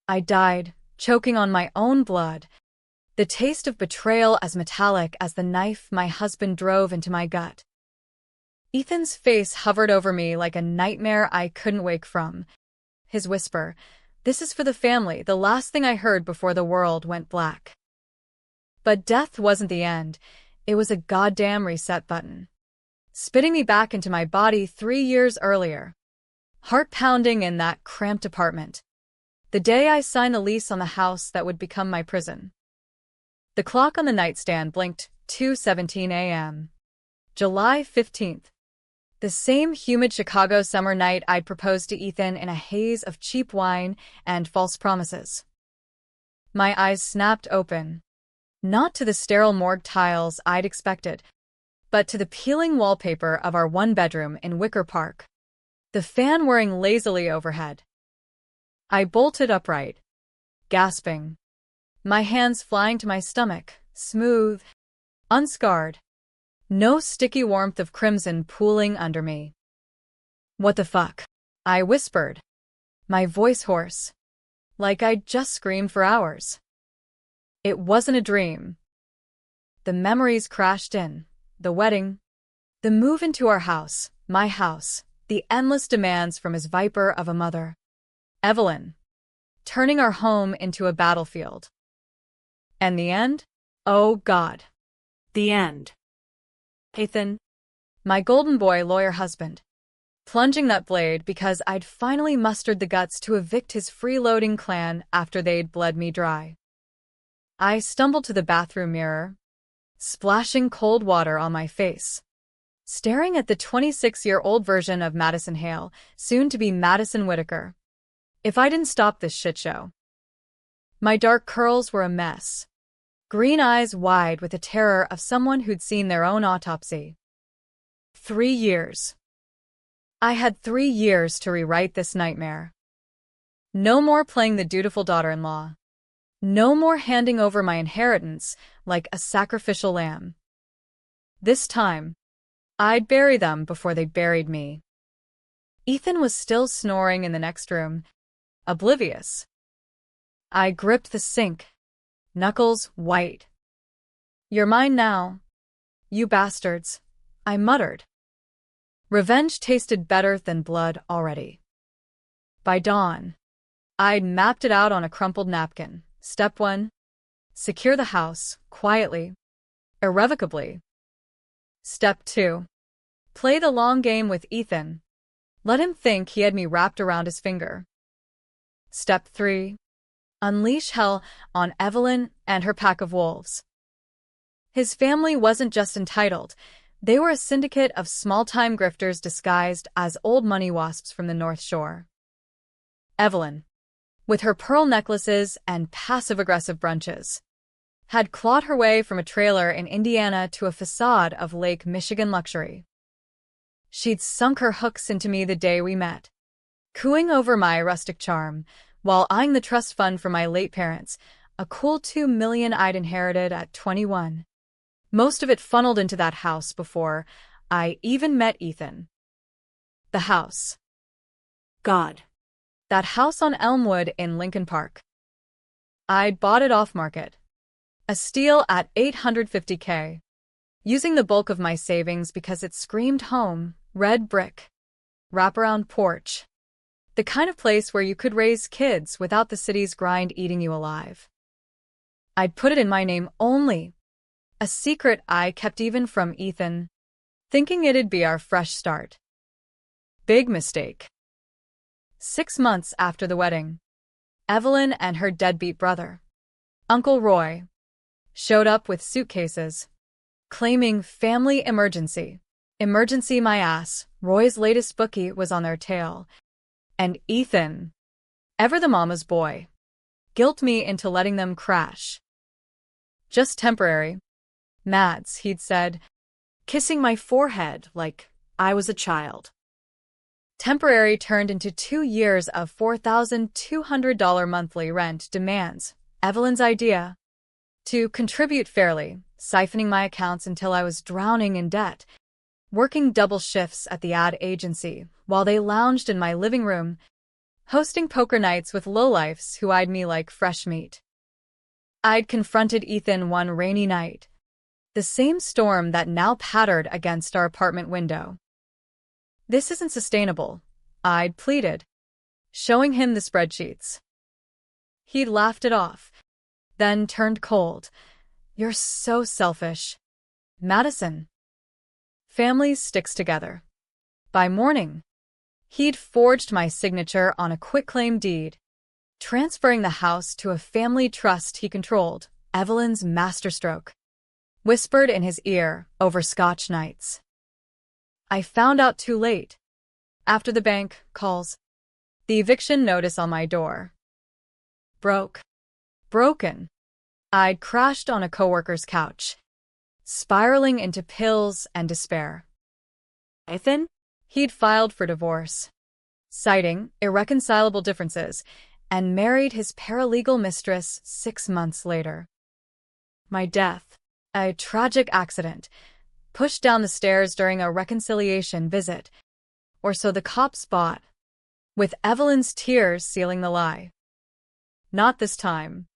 I died, choking on my own blood, the taste of betrayal as metallic as the knife my husband drove into my gut. Ethan's face hovered over me like a nightmare I couldn't wake from. His whisper, "This is for the family," the last thing I heard before the world went black. But death wasn't the end. It was a goddamn reset button, spitting me back into my body 3 years earlier. Heart pounding in that cramped apartment. The day I signed the lease on the house that would become my prison. The clock on the nightstand blinked, 2:17 a.m. July 15th. The same humid Chicago summer night I'd proposed to Ethan in a haze of cheap wine and false promises. My eyes snapped open. Not to the sterile morgue tiles I'd expected, but to the peeling wallpaper of our one-bedroom in Wicker Park, the fan whirring lazily overhead. I bolted upright, gasping, my hands flying to my stomach, smooth, unscarred, no sticky warmth of crimson pooling under me. "What the fuck?" I whispered, my voice hoarse, like I'd just screamed for hours. It wasn't a dream. The memories crashed in. The wedding, the move into our house, my house, the endless demands from his viper of a mother, Evelyn, turning our home into a battlefield. And the end? Oh God. The end. Ethan, my golden boy lawyer husband, plunging that blade because I'd finally mustered the guts to evict his freeloading clan after they'd bled me dry. I stumbled to the bathroom mirror, splashing cold water on my face, staring at the 26-year-old version of Madison Hale, soon to be Madison Whitaker. If I didn't stop this shit show. My dark curls were a mess, green eyes wide with the terror of someone who'd seen their own autopsy. 3 years. I had 3 years to rewrite this nightmare. No more playing the dutiful daughter-in-law. No more handing over my inheritance like a sacrificial lamb. This time, I'd bury them before they buried me. Ethan was still snoring in the next room, oblivious. I gripped the sink, knuckles white. "You're mine now, you bastards," I muttered. Revenge tasted better than blood already. By dawn, I'd mapped it out on a crumpled napkin. Step 1. Secure the house, quietly, irrevocably. Step 2. Play the long game with Ethan. Let him think he had me wrapped around his finger. Step 3. Unleash hell on Evelyn and her pack of wolves. His family wasn't just entitled. They were a syndicate of small-time grifters disguised as old money wasps from the North Shore. Evelyn, with her pearl necklaces and passive-aggressive brunches, had clawed her way from a trailer in Indiana to a facade of Lake Michigan luxury. She'd sunk her hooks into me the day we met, cooing over my rustic charm, while eyeing the trust fund for my late parents, a cool $2 million I'd inherited at 21. Most of it funneled into that house before I even met Ethan. The house. God. That house on Elmwood in Lincoln Park. I'd bought it off-market. A steal at $850K. Using the bulk of my savings because it screamed home, red brick, wraparound porch. The kind of place where you could raise kids without the city's grind eating you alive. I'd put it in my name only. A secret I kept even from Ethan, thinking it'd be our fresh start. Big mistake. 6 months after the wedding, Evelyn and her deadbeat brother, Uncle Roy, showed up with suitcases, claiming family emergency. Emergency my ass. Roy's latest bookie was on their tail. And Ethan, ever the mama's boy, guilt me into letting them crash. Just temporary. Mads, he'd said, kissing my forehead like I was a child. Temporary turned into 2 years of $4,200 monthly rent demands. Evelyn's idea. To contribute fairly, siphoning my accounts until I was drowning in debt, working double shifts at the ad agency while they lounged in my living room, hosting poker nights with lowlifes who eyed me like fresh meat. I'd confronted Ethan one rainy night, the same storm that now pattered against our apartment window. "This isn't sustainable," I'd pleaded, showing him the spreadsheets. He'd laughed it off, then turned cold. "You're so selfish, Madison. Families sticks together." By morning, he'd forged my signature on a quitclaim deed, transferring the house to a family trust he controlled, Evelyn's masterstroke, whispered in his ear over Scotch nights. I found out too late, after the bank calls. The eviction notice on my door. Broken. I'd crashed on a coworker's couch, spiraling into pills and despair. Ethan? He'd filed for divorce, citing irreconcilable differences, and married his paralegal mistress 6 months later. My death, a tragic accident, pushed down the stairs during a reconciliation visit, or so the cops thought, with Evelyn's tears sealing the lie. Not this time.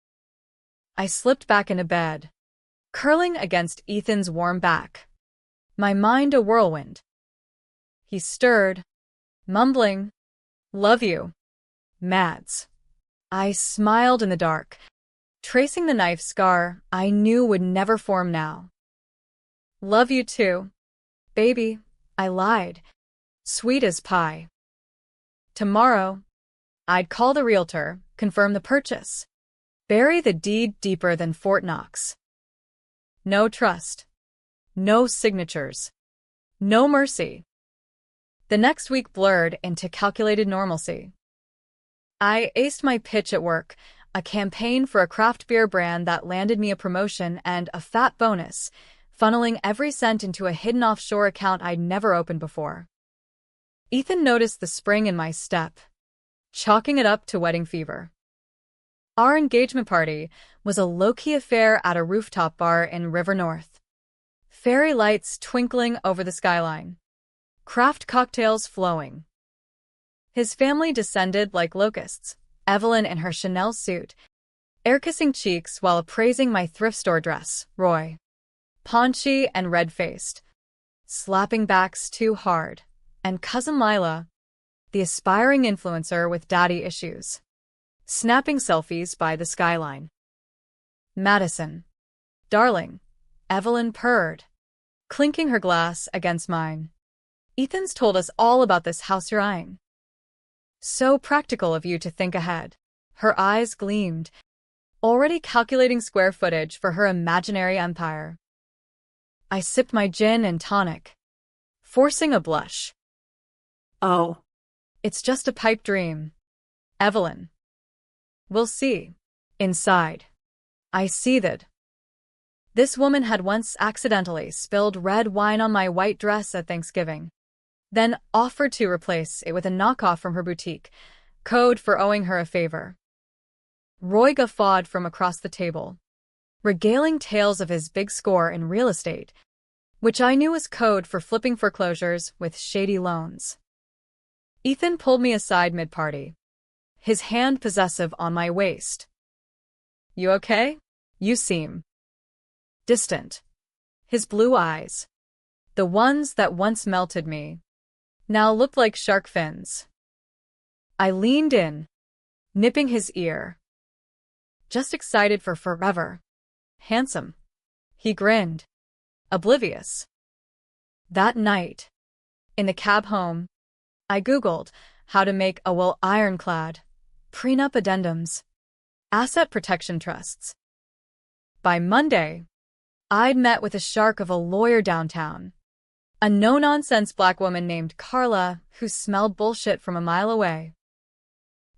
I slipped back into bed, curling against Ethan's warm back, my mind a whirlwind. He stirred, mumbling, "Love you, Mads." I smiled in the dark, tracing the knife scar I knew would never form now. "Love you too, baby," I lied, sweet as pie. Tomorrow, I'd call the realtor, confirm the purchase, bury the deed deeper than Fort Knox. No trust, no signatures, no mercy. The next week blurred into calculated normalcy. I aced my pitch at work, a campaign for a craft beer brand that landed me a promotion and a fat bonus, funneling every cent into a hidden offshore account I'd never opened before. Ethan noticed the spring in my step, chalking it up to wedding fever. Our engagement party was a low-key affair at a rooftop bar in River North. Fairy lights twinkling over the skyline, craft cocktails flowing. His family descended like locusts, Evelyn in her Chanel suit, air-kissing cheeks while appraising my thrift store dress, Roy, paunchy and red-faced, slapping backs too hard, and cousin Lila, the aspiring influencer with daddy issues, snapping selfies by the skyline. "Madison, darling," Evelyn purred, clinking her glass against mine. "Ethan's told us all about this house you're eyeing. So practical of you to think ahead." Her eyes gleamed, already calculating square footage for her imaginary empire. I sipped my gin and tonic, forcing a blush. "Oh, it's just a pipe dream, Evelyn. We'll see." Inside, I seethed. This woman had once accidentally spilled red wine on my white dress at Thanksgiving, then offered to replace it with a knockoff from her boutique, code for owing her a favor. Roy guffawed from across the table, regaling tales of his big score in real estate, which I knew was code for flipping foreclosures with shady loans. Ethan pulled me aside mid-party, his hand possessive on my waist. "You okay? You seem distant." His blue eyes, the ones that once melted me, now looked like shark fins. I leaned in, nipping his ear. "Just excited for forever. Handsome." He grinned, oblivious. That night, in the cab home, I Googled how to make a will ironclad, prenup addendums, asset protection trusts. By Monday, I'd met with a shark of a lawyer downtown, a no-nonsense black woman named Carla who smelled bullshit from a mile away.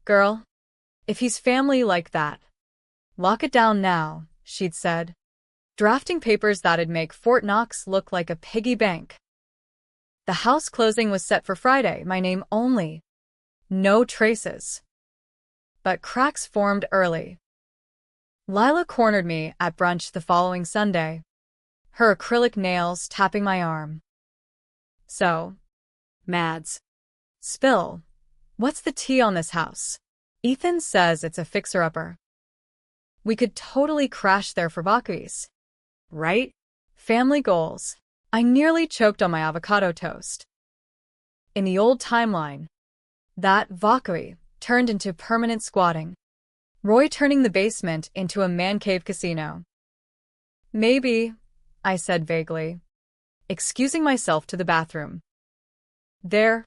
"Girl, if he's family like that, lock it down now," she'd said, drafting papers that'd make Fort Knox look like a piggy bank. The house closing was set for Friday, my name only. No traces. But cracks formed early. Lila cornered me at brunch the following Sunday, her acrylic nails tapping my arm. "So, Mads, spill. What's the tea on this house? Ethan says it's a fixer-upper. We could totally crash there for vacations. Right? Family goals. I nearly choked on my avocado toast. In the old timeline, that vacui turned into permanent squatting. Roy turning the basement into a man cave casino. Maybe, I said vaguely, excusing myself to the bathroom. There,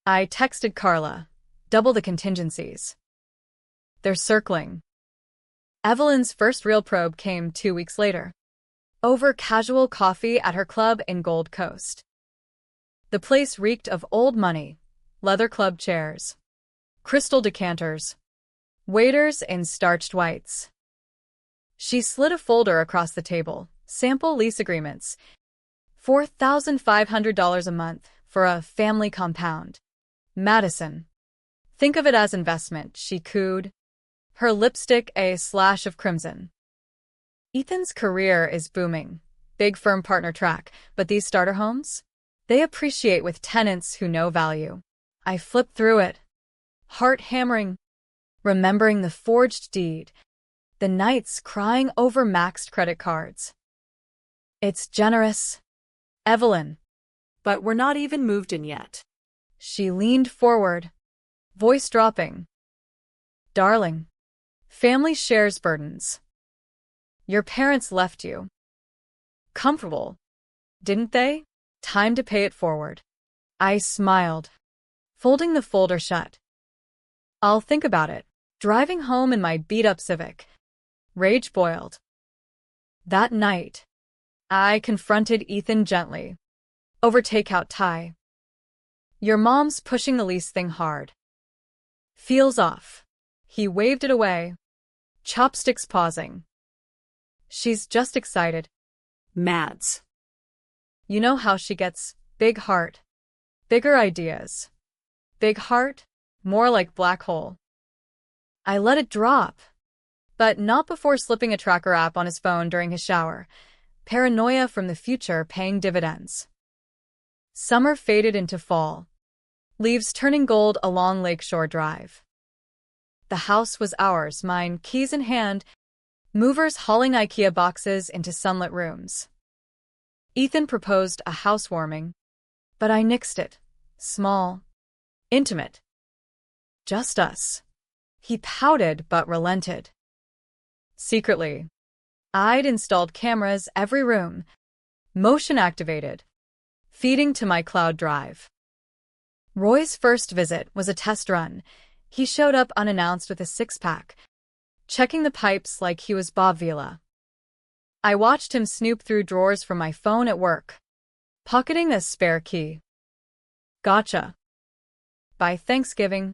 I texted Carla, double the contingencies. They're circling. Evelyn's first real probe came 2 weeks later, over casual coffee at her club in Gold Coast. The place reeked of old money, leather club chairs, crystal decanters, waiters in starched whites. She slid a folder across the table, sample lease agreements, $4,500 a month for a family compound. Madison. Think of it as investment, she cooed, her lipstick a slash of crimson. Ethan's career is booming, big firm partner track, but these starter homes? They appreciate with tenants who know value. I flipped through it, heart hammering, remembering the forged deed, the nights crying over maxed credit cards. It's generous, Evelyn. But we're not even moved in yet. She leaned forward, voice dropping. Darling, family shares burdens. Your parents left you comfortable, didn't they? Time to pay it forward. I smiled, folding the folder shut. I'll think about it. Driving home in my beat-up Civic, rage boiled. That night, I confronted Ethan gently, over takeout Thai. Your mom's pushing the lease thing hard. Feels off. He waved it away, chopsticks pausing. She's just excited. Mads. You know how she gets, big heart, bigger ideas. Big heart, more like black hole. I let it drop, but not before slipping a tracker app on his phone during his shower. Paranoia from the future paying dividends. Summer faded into fall, leaves turning gold along Lakeshore Drive. The house was ours, mine, keys in hand, movers hauling IKEA boxes into sunlit rooms. Ethan proposed a housewarming, but I nixed it. Small, intimate. Just us. He pouted but relented. Secretly, I'd installed cameras every room, motion activated, feeding to my cloud drive. Roy's first visit was a test run. He showed up unannounced with a six-pack, checking the pipes like he was Bob Vila. I watched him snoop through drawers from my phone at work, pocketing a spare key. Gotcha. By Thanksgiving,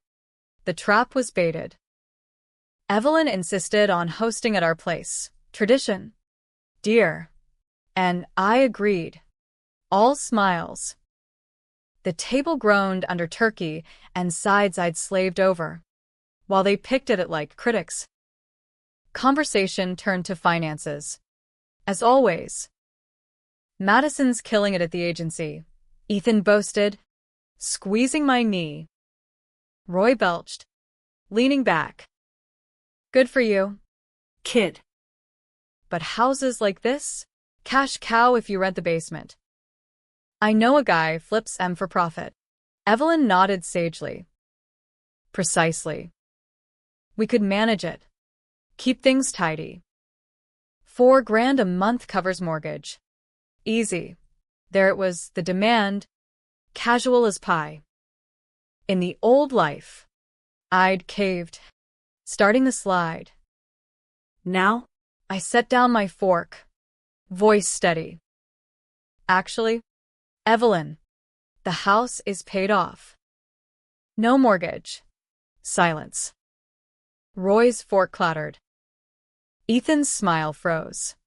the trap was baited. Evelyn insisted on hosting at our place. Tradition. Dear. And I agreed. All smiles. The table groaned under turkey and sides I'd slaved over, while they picked at it like critics. Conversation turned to finances. As always. Madison's killing it at the agency, Ethan boasted, squeezing my knee. Roy belched, leaning back. Good for you, kid. But houses like this? Cash cow if you rent the basement. I know a guy flips M for profit. Evelyn nodded sagely. Precisely. We could manage it. Keep things tidy. $4,000 a month covers mortgage. Easy. There it was, the demand. Casual as pie. In the old life, I'd caved, starting the slide. Now, I set down my fork, voice steady. Actually, Evelyn, the house is paid off. No mortgage. Silence. Roy's fork clattered. Ethan's smile froze.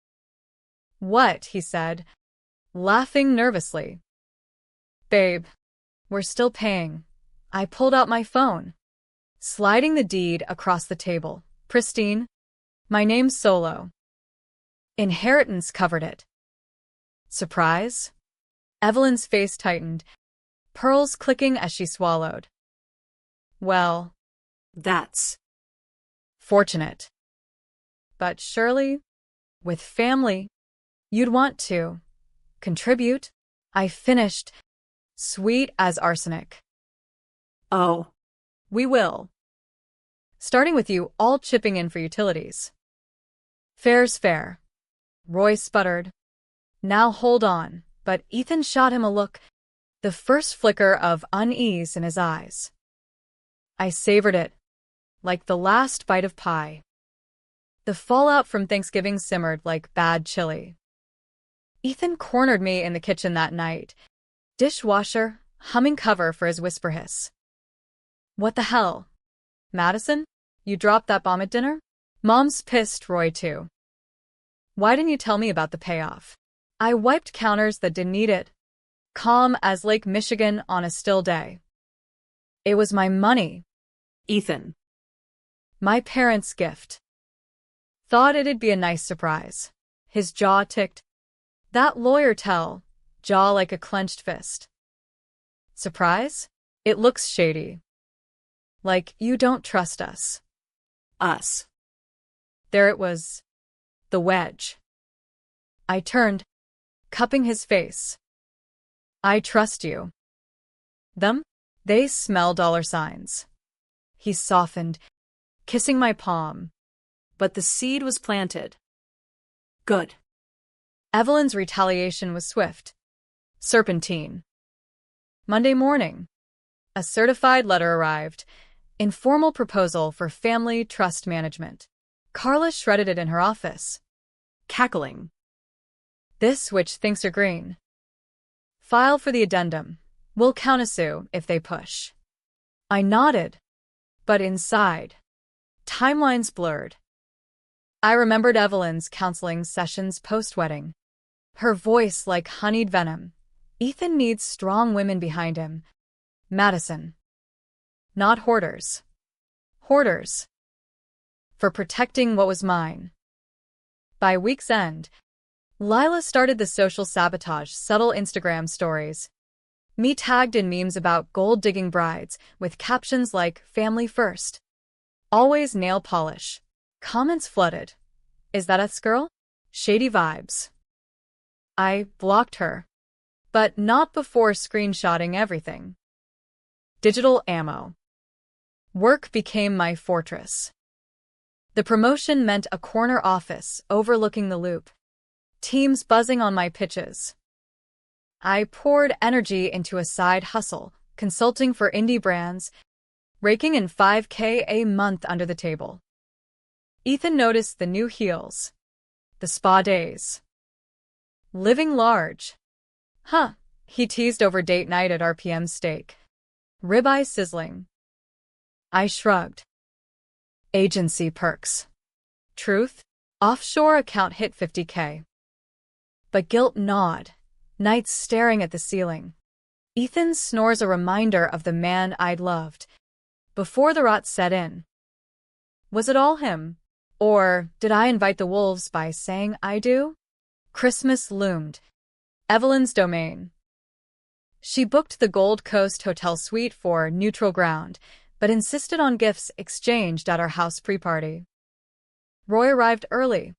What? He said, laughing nervously. Babe, we're still paying. I pulled out my phone, sliding the deed across the table. Pristine. My name's Solo. Inheritance covered it. Surprise? Evelyn's face tightened, pearls clicking as she swallowed. Well, That's fortunate. But surely, with family, you'd want to contribute. I finished, sweet as arsenic. oh, We will. Starting with you all chipping in for utilities. Fair's fair. Roy sputtered. Now hold on, but Ethan shot him a look, the first flicker of unease in his eyes. I savored it, like the last bite of pie. The fallout from Thanksgiving simmered like bad chili. Ethan cornered me in the kitchen that night, dishwasher, humming cover for his whisper hiss. What the hell? Madison? You dropped that bomb at dinner? Mom's pissed Roy too. Why didn't you tell me about the payoff? I wiped counters that didn't need it, calm as Lake Michigan on a still day. It was my money. Ethan. My parents' gift. Thought it'd be a nice surprise. His jaw ticked. That lawyer tell, jaw like a clenched fist. Surprise? It looks shady. Like you don't trust us. Us. There it was. The wedge. I turned, cupping his face. I trust you. Them? They smell $signs. He softened, kissing my palm. But the seed was planted. Good. Evelyn's retaliation was swift. Serpentine. Monday morning. A certified letter arrived. Informal proposal for family trust management. Carla shredded it in her office. Cackling. This which thinks are green. File for the addendum. We'll countersue if they push. I nodded. But inside, timelines blurred. I remembered Evelyn's counseling sessions post-wedding. Her voice like honeyed venom. Ethan needs strong women behind him. Madison. Not hoarders. Hoarders. For protecting what was mine. By week's end, Lila started the social sabotage subtle Instagram stories. Me tagged in memes about gold-digging brides with captions like family first. Always nail polish. Comments flooded. Is that us girl? Shady vibes. I blocked her. But not before screenshotting everything. Digital ammo. Work became my fortress. The promotion meant a corner office overlooking the loop. Teams buzzing on my pitches. I poured energy into a side hustle, consulting for indie brands, raking in $5K a month under the table. Ethan noticed the new heels. The spa days. Living large. Huh, he teased over date night at RPM steak. Ribeye sizzling. I shrugged. Agency perks. Truth? Offshore account hit $50K. But guilt gnawed, nights staring at the ceiling. Ethan's snores a reminder of the man I'd loved. Before the rot set in. Was it all him? Or did I invite the wolves by saying I do? Christmas loomed. Evelyn's domain. She booked the Gold Coast Hotel suite for neutral ground, but insisted on gifts exchanged at our house pre-party. Roy arrived early.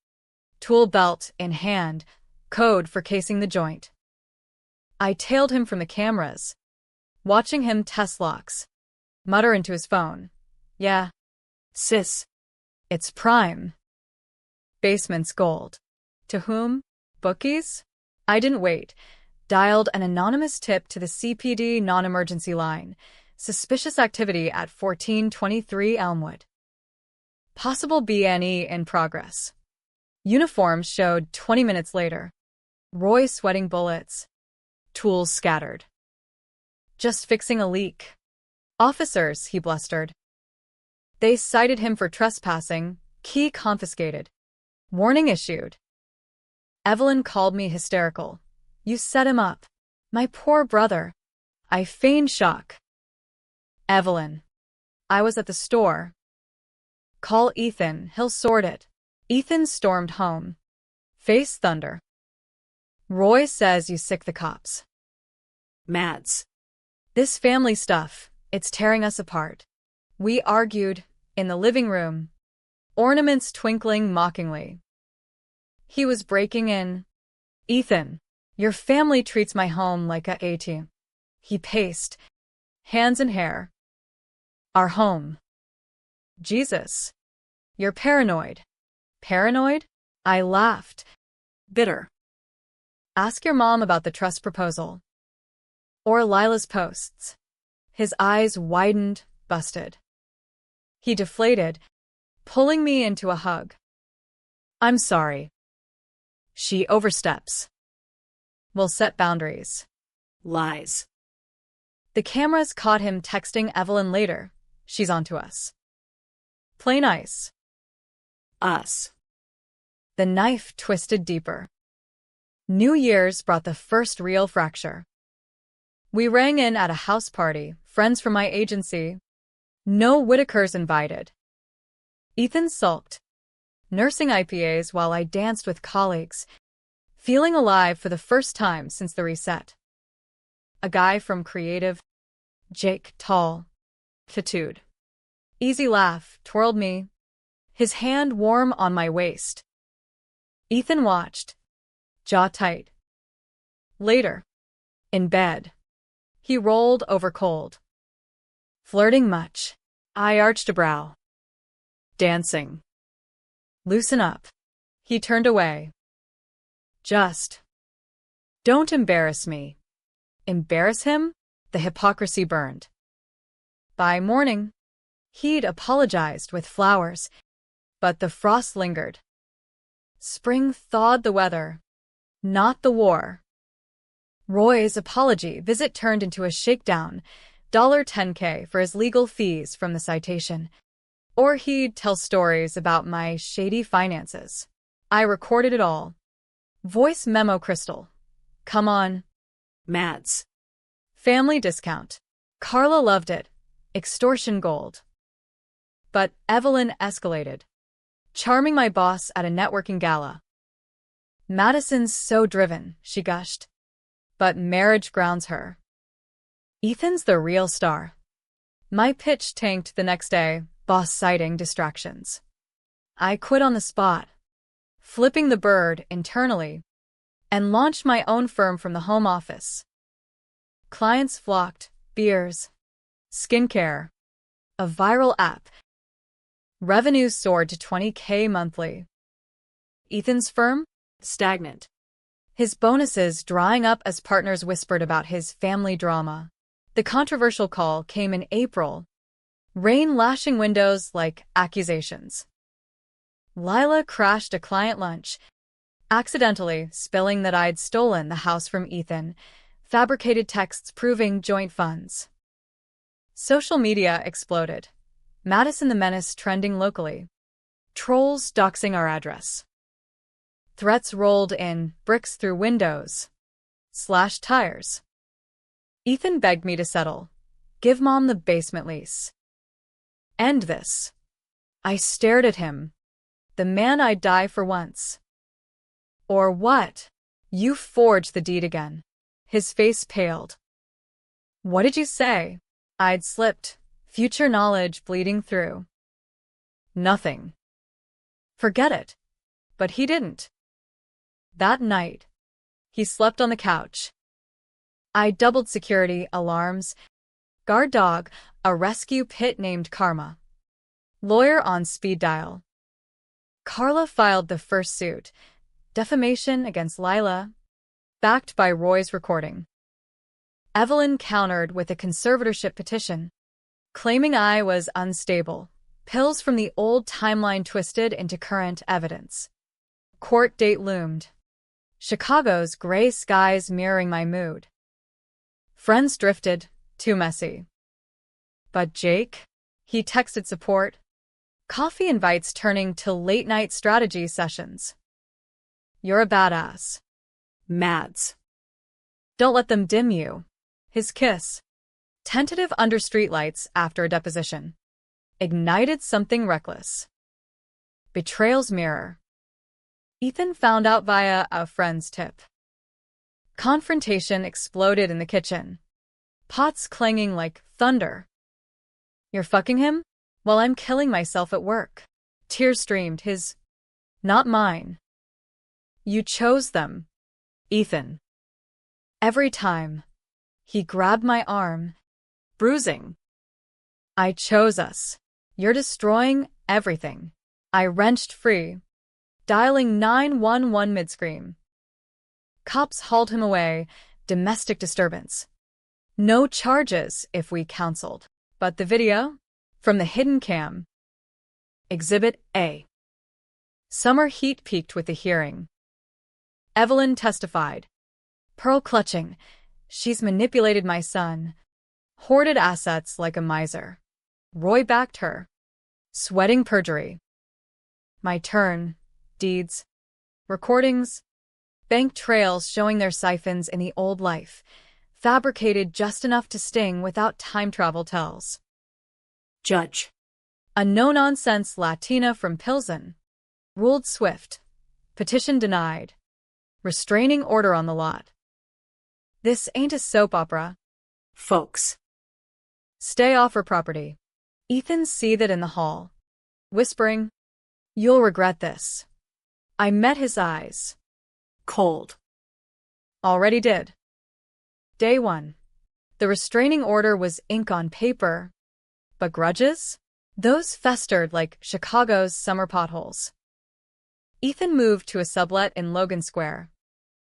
Tool belt in hand, code for casing the joint. I tailed him from the cameras, watching him test locks, mutter into his phone. Yeah. Sis. It's prime. Basement's gold. To whom? Bookies? I didn't wait. Dialed an anonymous tip to the CPD non-emergency line. Suspicious activity at 1423 Elmwood. Possible BNE in progress. Uniforms showed 20 minutes later. Roy sweating bullets. Tools scattered. Just fixing a leak. Officers, he blustered. They cited him for trespassing, key confiscated. Warning issued. Evelyn called me hysterical. You set him up. My poor brother. I feigned shock. Evelyn. I was at the store. Call Ethan, he'll sort it. Ethan stormed home. Face thunder. Roy says you sick the cops. Mads. This family stuff, it's tearing us apart. We argued in the living room, ornaments twinkling mockingly. He was breaking in. Ethan, your family treats my home like a ATM. He paced, hands in hair. Our home. Jesus. You're paranoid. Paranoid? I laughed. Bitter. Ask your mom about the trust proposal. Or Lila's posts. His eyes widened, busted. He deflated, pulling me into a hug. I'm sorry. She oversteps. We'll set boundaries. Lies. The cameras caught him texting Evelyn later. She's onto us. Play nice. Us. The knife twisted deeper. New Year's brought the first real fracture. We rang in at a house party, friends from my agency. No Whitakers invited. Ethan sulked, nursing IPAs while I danced with colleagues, feeling alive for the first time since the reset. A guy from creative, Jake, tall, tattooed. Easy laugh, twirled me, his hand warm on my waist. Ethan watched, jaw tight. Later, in bed, he rolled over cold. Flirting much. I arched a brow. Dancing. Loosen up. He turned away. Just. Don't embarrass me. Embarrass him? The hypocrisy burned. By morning, he'd apologized with flowers, but the frost lingered. Spring thawed the weather, not the war. Roy's apology visit turned into a shakedown, $10K for his legal fees from the citation. Or he'd tell stories about my shady finances. I recorded it all. Voice memo crystal. Come on. Mads. Family discount. Carla loved it. Extortion gold. But Evelyn escalated, charming my boss at a networking gala. Madison's so driven, she gushed. But marriage grounds her. Ethan's the real star. My pitch tanked the next day, boss citing distractions. I quit on the spot, flipping the bird internally, and launched my own firm from the home office. Clients flocked, beers, skincare, a viral app. Revenues soared to $20K monthly. Ethan's firm? Stagnant. His bonuses drying up as partners whispered about his family drama. The controversial call came in April, rain lashing windows like accusations. Lila crashed a client lunch, accidentally spilling that I'd stolen the house from Ethan, fabricated texts proving joint funds. Social media exploded. Madison the Menace trending locally. Trolls doxing our address. Threats rolled in, bricks through windows. Slashed tires. Ethan begged me to settle. Give Mom the basement lease. End this. I stared at him. The man I'd die for once. Or what? You forged the deed again. His face paled. What did you say? I'd slipped, future knowledge bleeding through. Nothing. Forget it. But he didn't. That night, he slept on the couch. I doubled security alarms. Guard dog, a rescue pit named Karma. Lawyer on speed dial. Carla filed the first suit, defamation against Lila, backed by Roy's recording. Evelyn countered with a conservatorship petition, claiming I was unstable. Pills from the old timeline twisted into current evidence. Court date loomed. Chicago's gray skies mirroring my mood. Friends drifted, too messy. But Jake? He texted support. Coffee invites turning to late-night strategy sessions. You're a badass. Mads. Don't let them dim you. His kiss, tentative under streetlights after a deposition, ignited something reckless. Betrayal's mirror. Ethan found out via a friend's tip. Confrontation exploded in the kitchen. Pots clanging like thunder. You're fucking him? while I'm killing myself at work. Tears streamed, his, not mine. You chose them, Ethan. Every time. He grabbed my arm, bruising. I chose us. You're destroying everything. I wrenched free, dialing 911 mid-scream. Cops hauled him away, domestic disturbance. No charges if we counseled. But the video? From the hidden cam. Exhibit A. Summer heat peaked with the hearing. Evelyn testified. Pearl clutching. She's manipulated my son. Hoarded assets like a miser. Roy backed her. Sweating perjury. My turn. Deeds. Recordings. Bank trails showing their siphons in the old life. Fabricated just enough to sting without time travel tells. Judge. A no-nonsense Latina from Pilsen. Ruled swift. Petition denied. Restraining order on the lot. This ain't a soap opera. Folks. Stay off her property. Ethan seethed in the hall, whispering, You'll regret this. I met his eyes. Cold. Already did. Day 1. The restraining order was ink on paper. But grudges? Those festered like Chicago's summer potholes. Ethan moved to a sublet in Logan Square.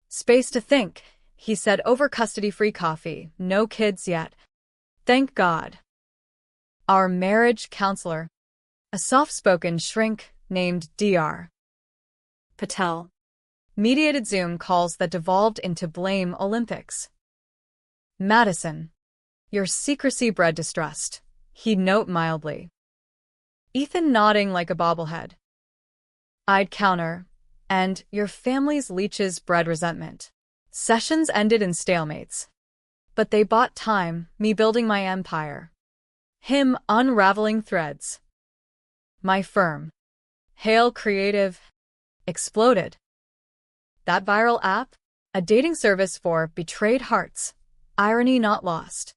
Space to think, he said, over custody-free coffee, no kids yet. Thank God. Our marriage counselor, a soft-spoken shrink named Dr. Patel. Mediated Zoom calls that devolved into blame Olympics. Madison, your secrecy bred distrust, he'd note mildly. Ethan nodding like a bobblehead. I'd counter, and your family's leeches bred resentment. Sessions ended in stalemates. But they bought time, me building my empire. Him unraveling threads. My firm, Hail Creative, exploded. That viral app? A dating service for betrayed hearts. Irony not lost.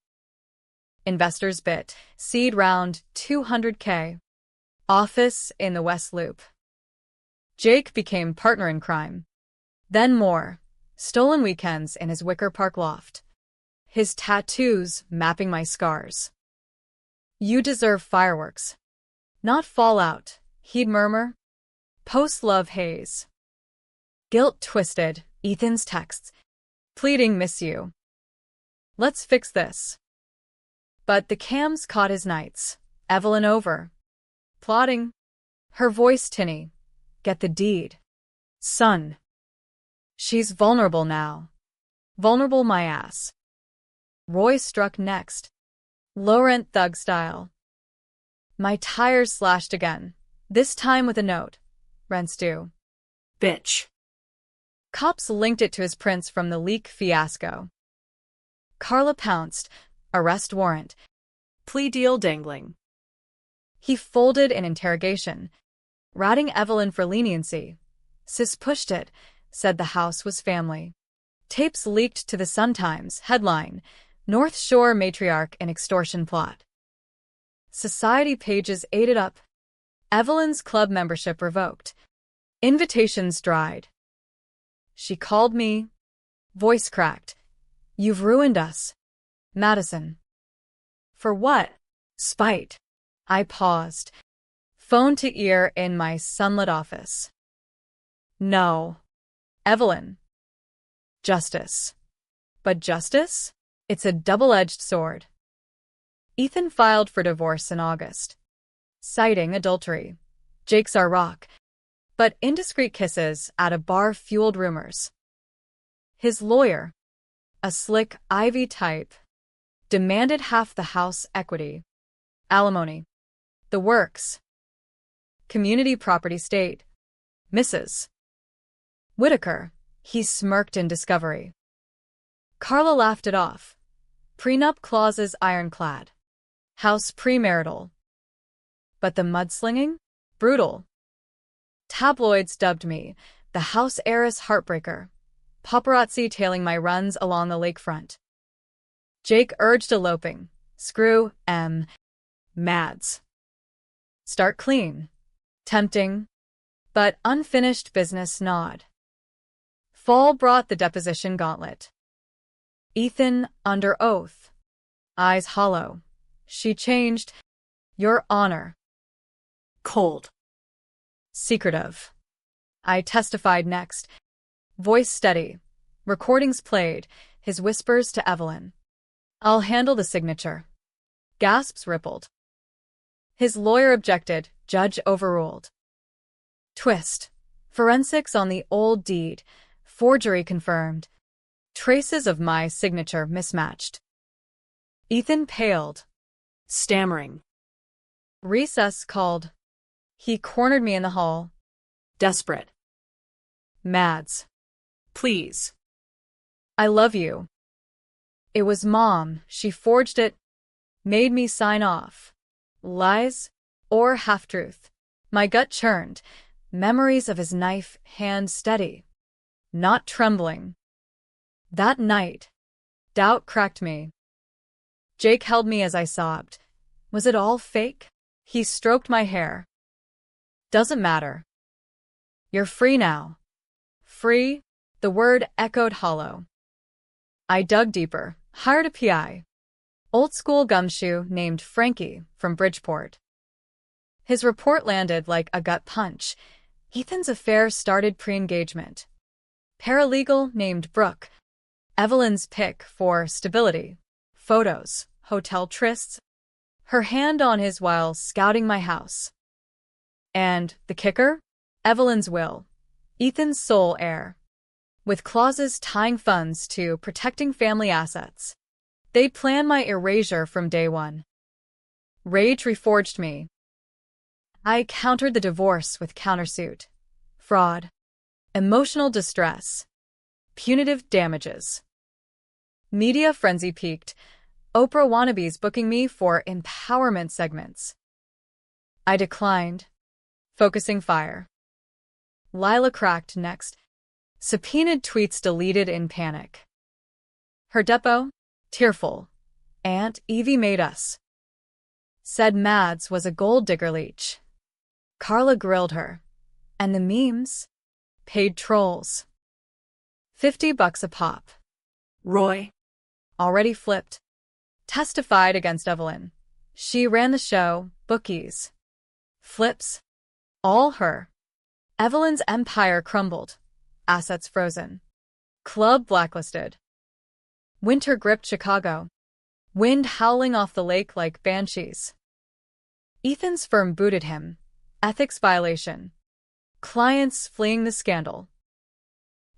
Investors bit. Seed round $200K. Office in the West Loop. Jake became partner in crime. Then more. Stolen weekends in his Wicker Park loft. His tattoos mapping my scars. You deserve fireworks. Not fallout, he'd murmur. Post-love haze. Guilt twisted, Ethan's texts. Pleading miss you. Let's fix this. But the cams caught his nights. Evelyn over. Plotting. Her voice tinny. Get the deed. Son. She's vulnerable now. Vulnerable my ass. Roy struck next. Low-rent thug style. My tires slashed again. This time with a note. Rent's due. Bitch. Cops linked it to his prints from the leak fiasco. Carla pounced. Arrest warrant. Plea deal dangling. He folded in interrogation, ratting Evelyn for leniency. Sis pushed it, said the house was family. Tapes leaked to the Sun-Times, headline, North Shore matriarch in extortion plot. Society pages ate it up. Evelyn's club membership revoked. Invitations dried. She called me. Voice cracked. You've ruined us. Madison. For what? Spite. I paused. Phone to ear in my sunlit office. No. Evelyn. Justice. But justice? It's a double-edged sword. Ethan filed for divorce in August, citing adultery. Jake's our rock. But indiscreet kisses at a bar fueled rumors. His lawyer, a slick Ivy type, demanded half the house equity. Alimony. The works. Community property state. Mrs. Whitaker. He smirked in discovery. Carla laughed it off. Prenup clauses ironclad. House premarital. But the mudslinging? Brutal. Tabloids dubbed me the house heiress heartbreaker. Paparazzi tailing my runs along the lakefront. Jake urged eloping. Screw M. Mads. Start clean. Tempting, but unfinished business nod. Fall brought the deposition gauntlet. Ethan under oath. Eyes hollow. She changed. Your Honor. Cold. Secretive. I testified next. Voice steady. Recordings played. His whispers to Evelyn. I'll handle the signature. Gasps rippled. His lawyer objected. Judge overruled. Twist. Forensics on the old deed. Forgery confirmed. Traces of my signature mismatched. Ethan paled. Stammering. Recess called. He cornered me in the hall. Desperate. Mads. Please. I love you. It was Mom. She forged it. Made me sign off. Lies or half-truth. My gut churned. Memories of his knife, hand steady. Not trembling. That night, doubt cracked me. Jake held me as I sobbed. Was it all fake? He stroked my hair. Doesn't matter. You're free now. Free? The word echoed hollow. I dug deeper, hired a PI. Old-school gumshoe named Frankie from Bridgeport. His report landed like a gut punch. Ethan's affair started pre-engagement. Paralegal named Brooke. Evelyn's pick for stability. Photos, hotel trysts. Her hand on his while scouting my house. And the kicker? Evelyn's will. Ethan's sole heir. With clauses tying funds to protecting family assets. They'd planned my erasure from day one. Rage reforged me. I countered the divorce with countersuit. Fraud. Emotional distress. Punitive damages. Media frenzy peaked. Oprah wannabes booking me for empowerment segments. I declined. Focusing fire. Lila cracked next. Subpoenaed tweets deleted in panic. Her depot? Tearful. Aunt Evie made us. Said Mads was a gold digger leech. Carla grilled her. And the memes? Paid trolls. $50 a pop. Roy. Already flipped. Testified against Evelyn. She ran the show, bookies. Flips. All her. Evelyn's empire crumbled. Assets frozen. Club blacklisted. Winter gripped Chicago. Wind howling off the lake like banshees. Ethan's firm booted him. Ethics violation. Clients fleeing the scandal.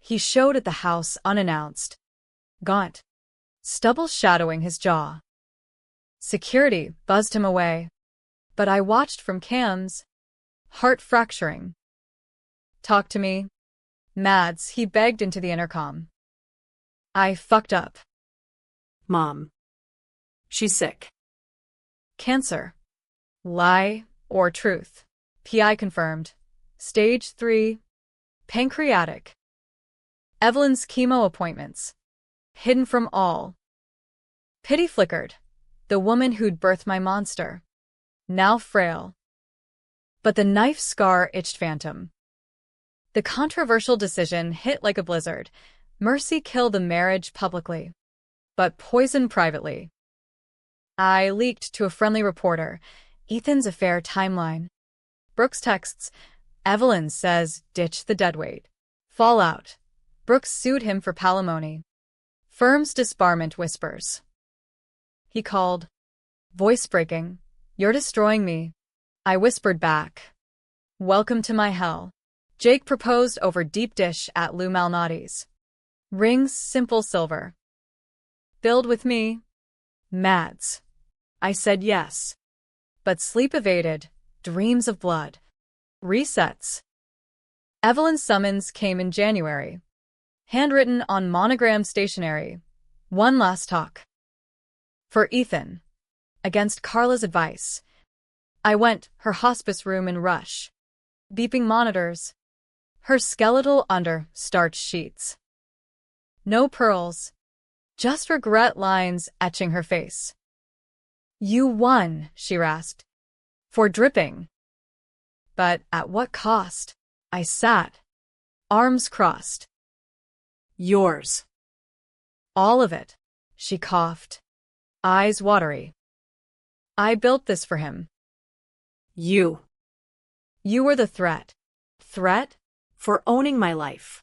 He showed at the house unannounced. Gaunt. Stubble shadowing his jaw. Security buzzed him away. But I watched from cams. Heart fracturing. Talk to me. Mads, he begged into the intercom. I fucked up. Mom. She's sick. Cancer. Lie or truth. PI confirmed. Stage 3. Pancreatic. Evelyn's chemo appointments. Hidden from all. Pity flickered. The woman who'd birthed my monster. Now frail. But the knife scar itched phantom. The controversial decision hit like a blizzard. Mercy killed the marriage publicly, but poisoned privately. I leaked to a friendly reporter. Ethan's affair timeline. Brooks texts. Evelyn says ditch the deadweight. Fallout. Brooks sued him for palimony. Firm's disbarment whispers. He called. Voice breaking. You're destroying me. I whispered back. Welcome to my hell. Jake proposed over deep dish at Lou Malnati's. Rings simple silver. Build with me. Mads. I said yes. But sleep evaded. Dreams of blood. Resets. Evelyn's summons came in January. Handwritten on monogram stationery. One last talk. For Ethan. Against Carla's advice. I went her hospice room in rush. Beeping monitors. Her skeletal under starched sheets. No pearls. Just regret lines etching her face. You won, she rasped. For dripping. But at what cost? I sat, arms crossed. Yours. All of it, she coughed, eyes watery. I built this for him. You. You were the threat. Threat? For owning my life.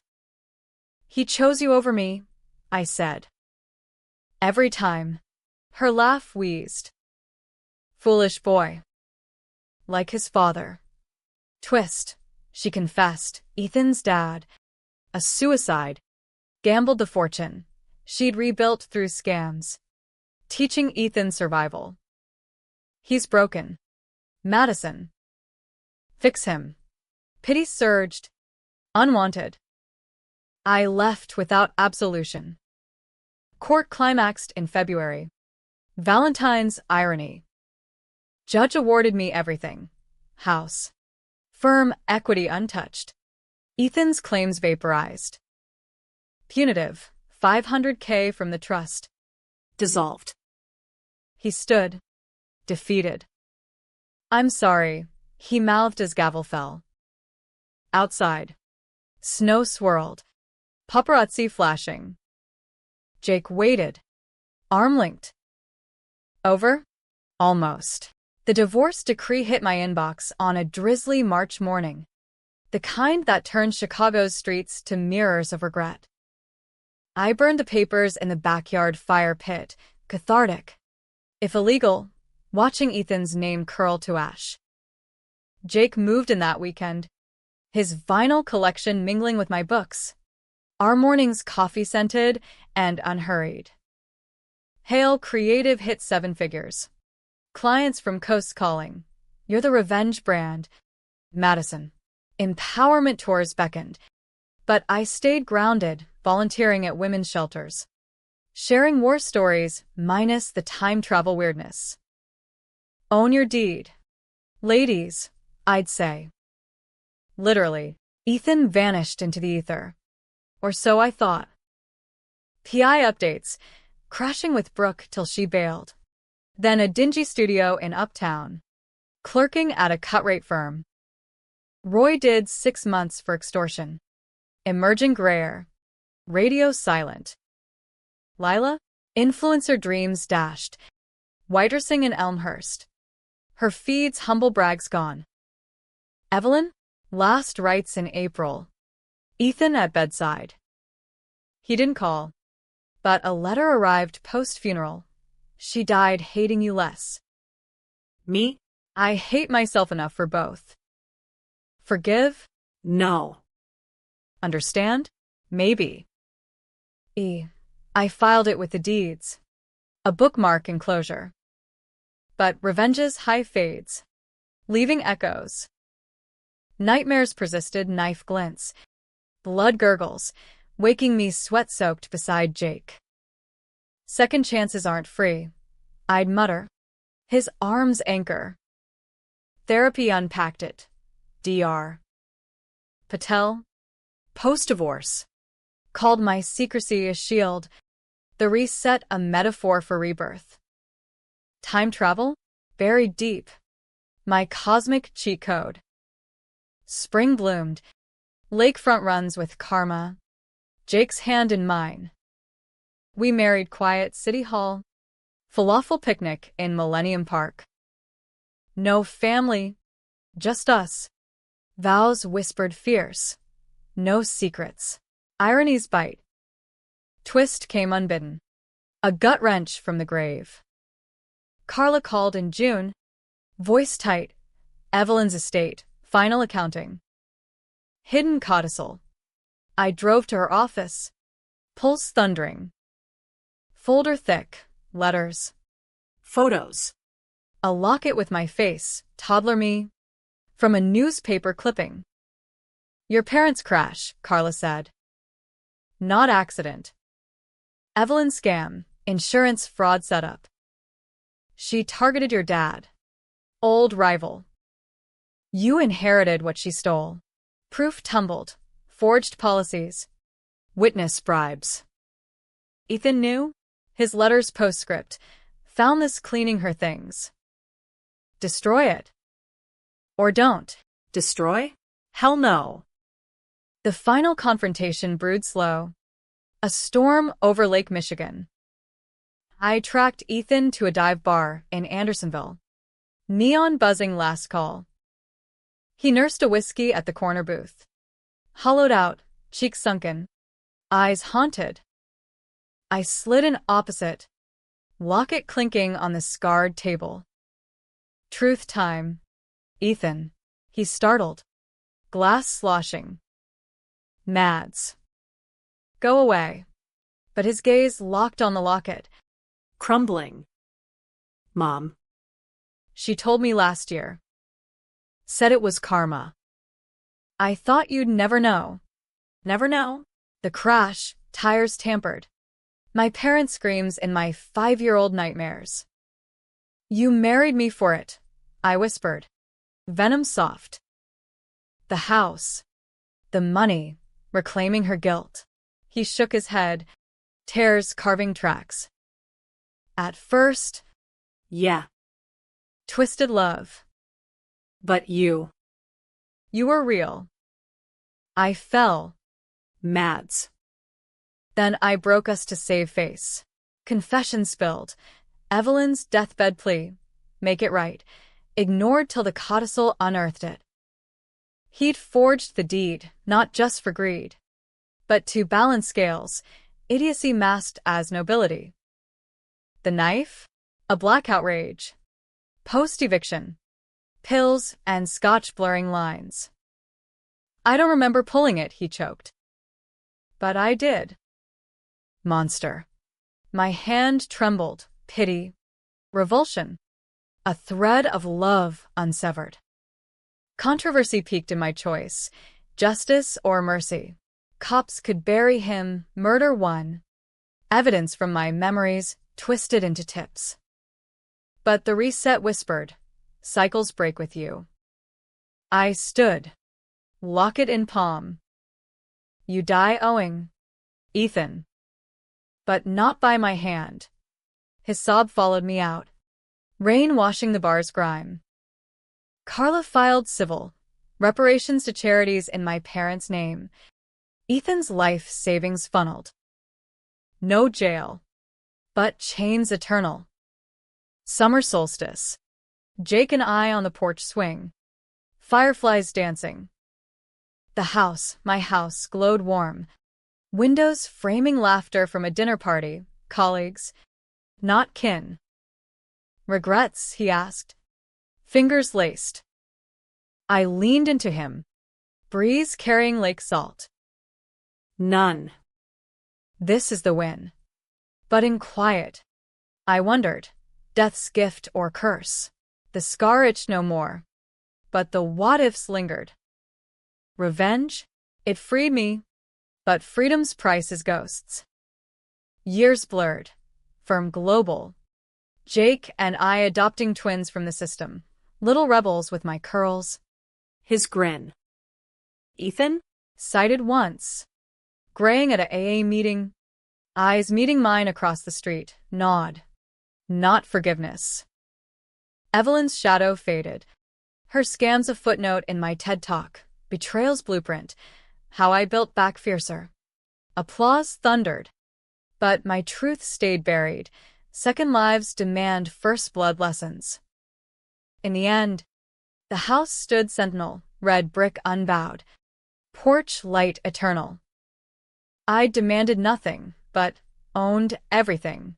He chose you over me, I said. Every time. Her laugh wheezed. Foolish boy. Like his father. Twist, she confessed, Ethan's dad. A suicide. Gambled the fortune. She'd rebuilt through scams. Teaching Ethan survival. He's broken. Madison. Fix him. Pity surged. Unwanted. I left without absolution. Court climaxed in February. Valentine's irony. Judge awarded me everything. House. Firm, equity untouched. Ethan's claims vaporized. Punitive, $500K from the trust. Dissolved. He stood, defeated. I'm sorry, he mouthed as gavel fell. Outside. Snow swirled. Paparazzi flashing. Jake waited. Arm-linked. Over? Almost. The divorce decree hit my inbox on a drizzly March morning. The kind that turned Chicago's streets to mirrors of regret. I burned the papers in the backyard fire pit, cathartic. If illegal, watching Ethan's name curl to ash. Jake moved in that weekend, his vinyl collection mingling with my books. Our mornings coffee-scented and unhurried. Hail creative hit 7 figures. Clients from Coast calling. You're the revenge brand. Madison. Empowerment tours beckoned. But I stayed grounded, volunteering at women's shelters. Sharing war stories, minus the time travel weirdness. Own your deed. Ladies, I'd say. Literally, Ethan vanished into the ether. Or so I thought. PI updates, crashing with Brooke till she bailed. Then a dingy studio in Uptown. Clerking at a cut-rate firm. Roy did 6 months for extortion. Emerging grayer. Radio silent. Lila? Influencer dreams dashed. Whitersing in Elmhurst. Her feed's humble brags gone. Evelyn? Last rites in April. Ethan at bedside. He didn't call. But a letter arrived post-funeral. She died hating you less. Me? I hate myself enough for both. Forgive? No. Understand? Maybe. I filed it with the deeds. A bookmark enclosure. But revenge's high fades, leaving echoes. Nightmares persisted, knife glints. Blood gurgles, waking me sweat-soaked beside Jake. Second chances aren't free, I'd mutter. His arms anchor. Therapy unpacked it. Dr. Patel, post-divorce, called my secrecy a shield, the reset a metaphor for rebirth. Time travel? Buried deep. My cosmic cheat code. Spring bloomed. Lakefront runs with karma. Jake's hand in mine. We married quiet City Hall. Falafel picnic in Millennium Park. No family. Just us. Vows whispered fierce. No secrets. Irony's bite. Twist came unbidden. A gut wrench from the grave. Carla called in June. Voice tight. Evelyn's estate. Final accounting. Hidden codicil. I drove to her office. Pulse thundering. Folder thick. Letters. Photos. A locket with my face. Toddler me. From a newspaper clipping. Your parents' crash, Carla said. Not accident. Evelyn scam. Insurance fraud setup. She targeted your dad. Old rival. You inherited what she stole. Proof tumbled. Forged policies. Witness bribes. Ethan knew. His letter's postscript. Found this cleaning her things. Destroy it. Or don't. Destroy? Hell no. The final confrontation brewed slow. A storm over Lake Michigan. I tracked Ethan to a dive bar in Andersonville. Neon buzzing last call. He nursed a whiskey at the corner booth. Hollowed out, cheeks sunken, eyes haunted. I slid in opposite, locket clinking on the scarred table. Truth time. Ethan. He startled. Glass sloshing. Mads. Go away. But his gaze locked on the locket. Crumbling. Mom. She told me last year. Said it was karma. I thought you'd never know. Never know. The crash, tires tampered. My parents' screams in my 5-year-old nightmares. You married me for it, I whispered. Venom soft. The house. The money, reclaiming her guilt. He shook his head, tears carving tracks. At first, Yeah. twisted love. But you. You were real. I fell. Mads. Then I broke us to save face. Confession spilled. Evelyn's deathbed plea. Make it right. Ignored till the codicil unearthed it. He'd forged the deed, not just for greed, but to balance scales, idiocy masked as nobility. The knife? A blackout rage. Post-eviction. Pills and scotch blurring lines. I don't remember pulling it, he choked. But I did. Monster. My hand trembled, pity, revulsion. A thread of love unsevered. Controversy peaked in my choice. Justice or mercy. Cops could bury him, murder one. Evidence from my memories twisted into tips. But the reset whispered, cycles break with you. I stood. Locket in palm. You die owing. Ethan. But not by my hand. His sob followed me out. Rain washing the bar's grime. Carla filed civil. Reparations to charities in my parents' name. Ethan's life savings funneled. No jail. But chains eternal. Summer solstice. Jake and I on the porch swing. Fireflies dancing. The house, my house, glowed warm. Windows framing laughter from a dinner party, colleagues, not kin. Regrets, he asked. Fingers laced. I leaned into him. Breeze carrying lake salt. None. This is the win. But in quiet. I wondered, death's gift or curse. The scar itched no more. But the what-ifs lingered. Revenge? It freed me. But freedom's price is ghosts. Years blurred. Firm global. Jake and I adopting twins from the system. Little rebels with my curls. His grin. Ethan? Sighted once. Graying at a AA meeting. Eyes meeting mine across the street. Nod. Not forgiveness. Evelyn's shadow faded. Her scans a footnote in my TED Talk. Betrayal's blueprint. How I built back fiercer. Applause thundered. But my truth stayed buried. Second lives demand first blood lessons. In the end, the house stood sentinel, red brick unbowed. Porch light eternal. I demanded nothing, but owned everything.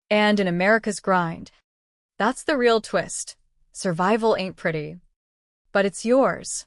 And in America's grind, that's the real twist. Survival ain't pretty, but it's yours.